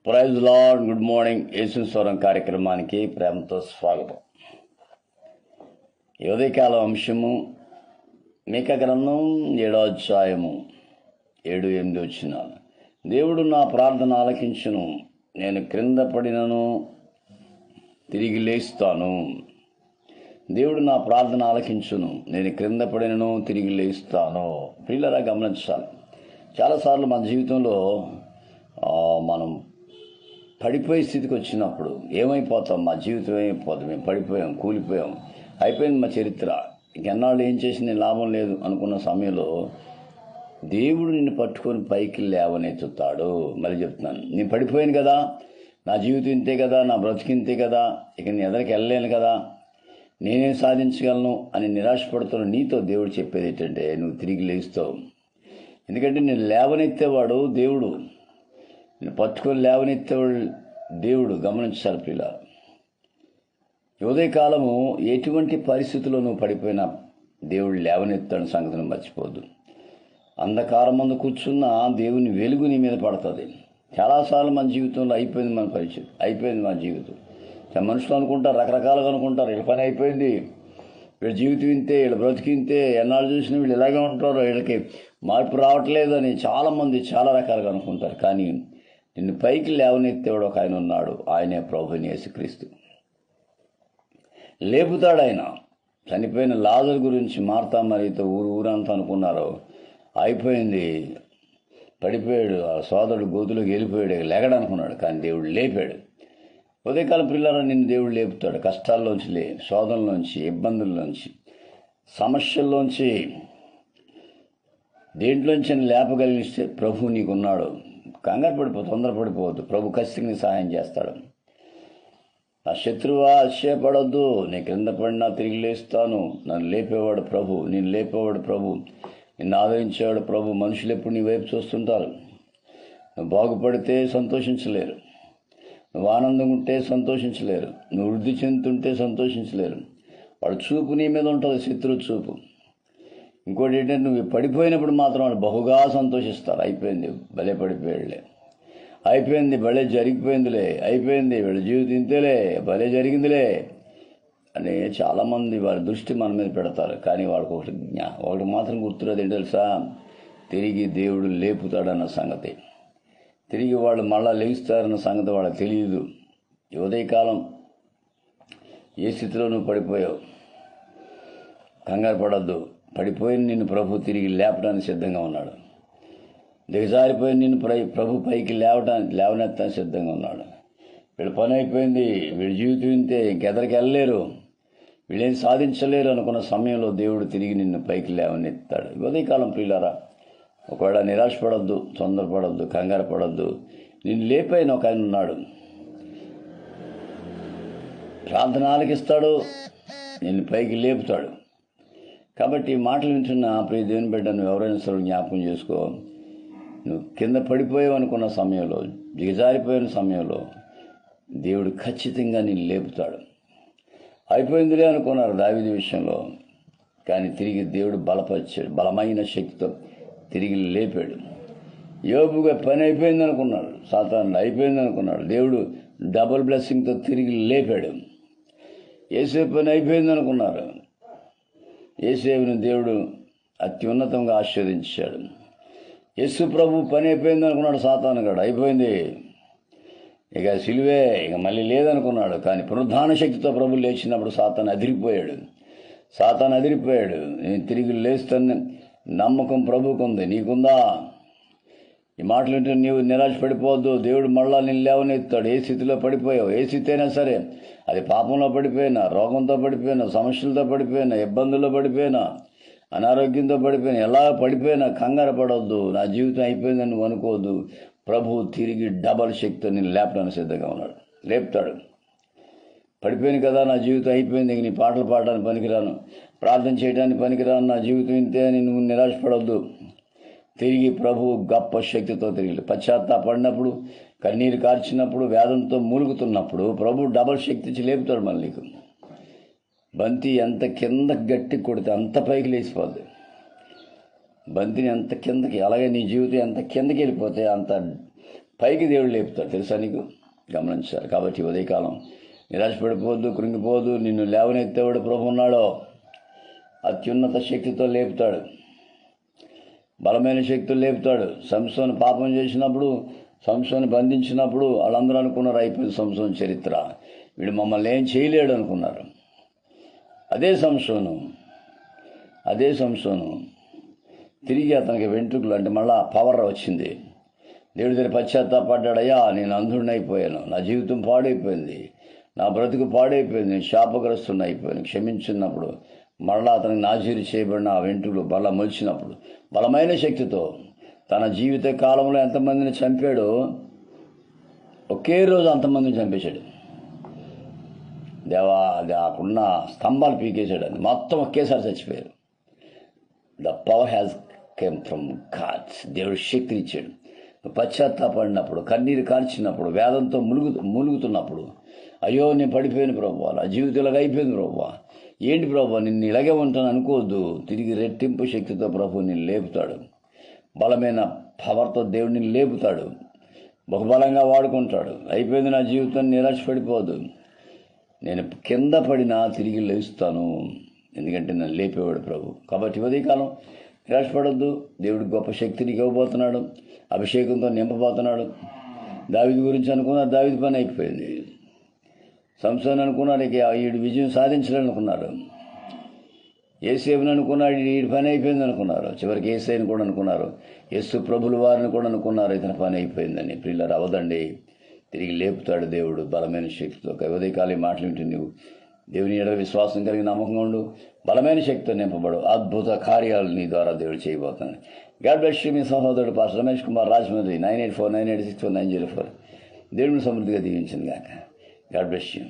Praise lord. Good morning. Yesu స్వరం కార్యక్రమానికి ప్రేమతో స్వాగతం. ఈ ఉదయకాలం అంశము మీకా గ్రంథం 7వ అధ్యాయము 7-8 వచనాలు. దేవుడు నా ప్రార్థన ఆలకించును, నేను క్రింద పడినను తిరిగి లేస్తాను. దేవుడు నా ప్రార్థన ఆలకించును, నేను క్రింద పడినను తిరిగి లేస్తాను. పిల్లరా గమనించాలి, చాలాసార్లు మన జీవితంలో మనం పడిపోయే స్థితికి వచ్చినప్పుడు ఏమైపోతాం, మా జీవితం ఏమైపోతాం, మేము పడిపోయాం, కూలిపోయాం, అయిపోయింది మా చరిత్ర, ఇంకెన్నాళ్ళు ఏం చేసిన లాభం లేదు అనుకున్న సమయంలో దేవుడు నిన్ను పట్టుకొని పైకి లేవనెత్తుతాడు. మళ్ళీ చెప్తున్నాను, నేను పడిపోయాను కదా, నా జీవితం ఇంతే కదా, నా బ్రతికింతే కదా, ఇక నేను ఎదరికి వెళ్ళలేను కదా, నేనేం సాధించగలను అని నిరాశపడుతున్న నీతో దేవుడు చెప్పేది ఏంటంటే, నువ్వు తిరిగి లేస్తావు. ఎందుకంటే నేను లేవనెత్తేవాడు దేవుడు, నేను పట్టుకొని లేవనెత్తేవాడు దేవుడు. గమనించాలి ప్రియుల, ఉదయకాలము ఎటువంటి పరిస్థితుల్లో నువ్వు పడిపోయినా దేవుడు లేవనెత్తాడు సంగతిని మర్చిపోద్దు. అంధకారం ముందు కూర్చున్న దేవుని వెలుగు నీ మీద పడుతుంది. చాలాసార్లు మన జీవితంలో అయిపోయింది మన పరిస్థితి, అయిపోయింది మన జీవితం. మనుషులు అనుకుంటారు, రకరకాలుగా అనుకుంటారు, వీళ్ళ పని అయిపోయింది, వీళ్ళ జీవితం ఇంతే, వీళ్ళ బ్రతికింతే, ఎన్నాళ్ళు చూసినా వీళ్ళు ఇలాగే ఉంటారు, వీళ్ళకి మార్పు రావట్లేదు అని చాలామంది చాలా రకాలుగా అనుకుంటారు. కానీ నిన్ను పైకి లేవనెత్తేవాడు ఒక ఆయన ఉన్నాడు, ఆయనే ప్రభువైన యేసుక్రీస్తు. లేపుతాడు ఆయన. చనిపోయిన లాజరు గురించి మార్తా మరియతో ఊరంతా అనుకున్నారు, అయిపోయింది, పడిపోయాడు, ఆ సోదరుడు గోతులోకి వెళ్ళిపోయాడు, లేగడనుకున్నాడు. కానీ దేవుడు లేపాడు. ఉదయకాలం పిల్లలను నిన్ను దేవుడు లేపుతాడు. కష్టాల్లోంచి శోధనలోంచి, ఇబ్బందుల్లోంచి, సమస్యల్లోంచి, దేంట్లోంచి లేపగలిగిస్తే ప్రభు నీకున్నాడు. కంగారు తొందరపడిపోవద్దు. ప్రభు ఖచ్చితంగా సహాయం చేస్తాడు. నా శత్రువా ఆశ్చర్యపడొద్దు, నేను క్రింద పడినా తిరిగి లేస్తాను. నన్ను లేపేవాడు ప్రభు, నేను లేపేవాడు ప్రభు, నిన్ను ఆదరించేవాడు ప్రభు. మనుషులు ఎప్పుడు నీ వైపు చూస్తుంటారు. నువ్వు బాగుపడితే సంతోషించలేరు, నువ్వు ఆనందంగా ఉంటే సంతోషించలేరు, నువ్వు వృద్ధి చెందుతుంటే సంతోషించలేరు. వాడు చూపు నీ మీద ఉంటుంది, శత్రువు చూపు. ఇంకోటి ఏంటంటే, నువ్వు పడిపోయినప్పుడు మాత్రం వాళ్ళు బహుగా సంతోషిస్తారు. అయిపోయింది, భలే పడిపోయాడులే, అయిపోయింది, భలే జరిగిపోయిందిలే, అయిపోయింది, వీళ్ళ జీవితం ఇంతేలే, భలే జరిగిందిలే అని చాలామంది వారి దృష్టి మన మీద పెడతారు. కానీ వాడికి ఒకటి మాత్రం గుర్తులేదు, ఏంటి తెలుసా? తిరిగి దేవుడు లేపుతాడన్న సంగతి, తిరిగి వాళ్ళు మళ్ళా లేస్తారన్న సంగతి వాళ్ళకి తెలియదు. ఈ ఉదయకాలం ఏ స్థితిలో నువ్వు పడిపోయావు, కంగారు పడద్దు. పడిపోయిన నిన్ను ప్రభు తిరిగి లేపడానికి సిద్ధంగా ఉన్నాడు. దిగజారిపోయిన నిన్ను ప్రభు పైకి లేవనెత్తానికి సిద్ధంగా ఉన్నాడు. వీళ్ళ పని అయిపోయింది, వీళ్ళ జీవితం ఇంతే, ఇంకెదరికి వెళ్ళలేరు, వీళ్ళేం సాధించలేరు అనుకున్న సమయంలో దేవుడు తిరిగి నిన్ను పైకి లేవనెత్తాడు. ఉదయకాలం ప్రియులారా, ఒకవేళ నిరాశపడద్దు, తొందరపడద్దు, కంగారు పడద్దు. నిన్ను లేపైన ఒక ఆయన ఉన్నాడు, ప్రార్థన ఆలకిస్తాడు, నిన్ను పైకి లేపుతాడు. కాబట్టి మాటలు వింటున్న ప్రియ దేవుని బిడ్డ, నువ్వు ఎవరైనా సరే జ్ఞాపకం చేసుకో. నువ్వు కింద పడిపోయావు అనుకున్న సమయంలో, దిగజారిపోయిన సమయంలో దేవుడు ఖచ్చితంగా నిన్ను లేపుతాడు. అయిపోయిందిలే అనుకున్నారు దావీదు విషయంలో, కానీ తిరిగి దేవుడు బలపరిచాడు, బలమైన శక్తితో తిరిగి లేపాడు. యోబుగా పని అయిపోయింది అనుకున్నాడు, సాతాను అయిపోయింది అనుకున్నాడు, దేవుడు డబుల్ బ్లెస్సింగ్తో తిరిగి లేపాడు. యేసేపు పని అయిపోయింది అనుకున్నారు, యేసేపుని దేవుడు అత్యున్నతంగా ఆశీర్వదించాడు. యేసు ప్రభు పని అయిపోయింది అనుకున్నాడు, సాతాను గడు అయిపోయింది, ఇక సిలువే, ఇక మళ్ళీ లేదనుకున్నాడు. కానీ పునరుద్ధాన శక్తితో ప్రభు లేచినప్పుడు సాతాను అదిరిపోయాడు. నేను తిరిగి లేస్తాను నమ్మకం ప్రభుకు ఉంది, నీకుందా? ఈ మాటలు వింటే నీవు నిరాశపడిపోవద్దు. దేవుడు మళ్ళా నిన్ను లేవనెత్తాడు. ఏ స్థితిలో పడిపోయావు, ఏ స్థితి అయినా సరే, అది పాపంలో పడిపోయినా, రోగంతో పడిపోయినా, సమస్యలతో పడిపోయినా, ఇబ్బందుల్లో పడిపోయినా, అనారోగ్యంతో పడిపోయినా, ఎలా పడిపోయినా కంగారు పడవద్దు. నా జీవితం అయిపోయిందని నువ్వు అనుకోవద్దు. ప్రభు తిరిగి డబల్ శక్తితో నేను లేపడానికి సిద్ధంగా ఉన్నాడు, లేపుతాడు. పడిపోయింది కదా, నా జీవితం అయిపోయింది, నీ పాటలు పాడడానికి పనికిరాను, ప్రార్థన చేయడానికి పనికిరాను, నా జీవితం ఇంతే అని నువ్వు నిరాశపడవద్దు. తిరిగి ప్రభు గొప్ప శక్తితో తిరిగి పశ్చాత్తాపడినప్పుడు, కన్నీరు కార్చినప్పుడు, వేదంతో మూలుగుతున్నప్పుడు ప్రభు డబల్ శక్తి ఇచ్చి లేపుతాడు. మళ్ళీ నీకు బంతి ఎంత కింద గట్టి కొడితే అంత పైకి లేచిపోద్ది. బంతిని ఎంత కిందకి, అలాగే నీ జీవితం ఎంత కిందకి వెళ్ళిపోతే అంత పైకి దేవుడు లేపుతాడు. తెలుసా నీకు? గమనించాలి. కాబట్టి ఉదయకాలం నిరాశపడిపోవద్దు, కృంగిపోవద్దు. నిన్ను లేవనెత్తేవాడు ప్రభు ఉన్నాడో అత్యున్నత శక్తితో లేపుతాడు, బలమైన శక్తులు లేపుతాడు. సంసోను పాపం చేసినప్పుడు, సంసోను బంధించినప్పుడు వాళ్ళందరూ అనుకున్నారు అయిపోయింది సంసోను చరిత్ర, వీడు మమ్మల్ని ఏం చేయలేడు అనుకున్నారు. అదే సంసోను తిరిగి అతనికి వెంట్రుకలు అంటే మళ్ళా పవర్ వచ్చింది. దేవుడి దగ్గర పశ్చాత్తాపడ్డాడయ్యా, నేను అంధుడిని అయిపోయాను, నా జీవితం పాడైపోయింది, నా బ్రతుకు పాడైపోయింది, నేను శాపగ్రస్తుని అయిపోయాను, క్షమించినప్పుడు మళ్ళా అతనికి నాజీరు చేయబడిన ఆ వెంట్రుకలు మళ్ళా మొలిచినప్పుడు బలమైన శక్తితో తన జీవిత కాలంలో ఎంతమందిని చంపాడో ఒకే రోజు అంతమందిని చంపేశాడు. దేవా, అది ఆకున్న స్తంభాలు పీకేశాడు, అని మొత్తం ఒకేసారి చచ్చిపోయారు. The power has came from God. దేవుడు శక్తిని ఇచ్చాడు. పశ్చాత్తాపడినప్పుడు, కన్నీరు కార్చినప్పుడు, వేదంతో మూలుగుతున్నప్పుడు, అయ్యో నేను పడిపోయాను ప్రభువా, నా జీవితం ఇలాగ అయిపోయింది ప్రభువా, ఏంటి ప్రభువా, నిన్ను ఇలాగే ఉంటాను అనుకోవద్దు. తిరిగి రెట్టింపు శక్తితో ప్రభు నిన్ను లేపుతాడు. బలమైన పవర్తో దేవుడిని లేపుతాడు, బహుబలంగా వాడుకుంటాడు. అయిపోయింది నా జీవితం, నిరాశపడిపోవద్దు. నేను కింద పడినా తిరిగి లేస్తాను, ఎందుకంటే నన్ను లేపేవాడు ప్రభు. కాబట్టి ఉదయకాలం నిరాశపడొద్దు. దేవుడు గొప్ప శక్తిని ఇవ్వబోతున్నాడు, అభిషేకంతో నింపబోతున్నాడు. దావీదు గురించి అనుకున్నారు, దావీదు పని అయిపోయింది. సంసోను అనుకున్నాడు, ఇక వీడు విజయం సాధించాలనుకున్నారు. యేసేపుని అనుకున్నాడు, వీడి పని అయిపోయింది అనుకున్నారు. చివరికి యేసయ్యని కూడా అనుకున్నారు, యేసు ప్రభుల వారిని కూడా అనుకున్నారు, ఇతని పని అయిపోయిందని. ప్రియులారా, అవదండి, తిరిగి లేపుతాడు దేవుడు బలమైన శక్తితో. ఉదయకాలం ఈ మాటలు వింటూ నువ్వు దేవుని ఎడల విశ్వాసం కలిగి నమ్మకంగా ఉండు, బలమైన శక్తితో నింపబడు. అద్భుత కార్యాలు నీ ద్వారా దేవుడు చేయబోతున్నాడు. God bless you. మీ సహోదరుడు పాస్టర్ రమేష్ కుమార్, రాజమండ్రి. 9849864904. దేవుడిని సమృద్ధిగా దీవించింది గాక. God bless you.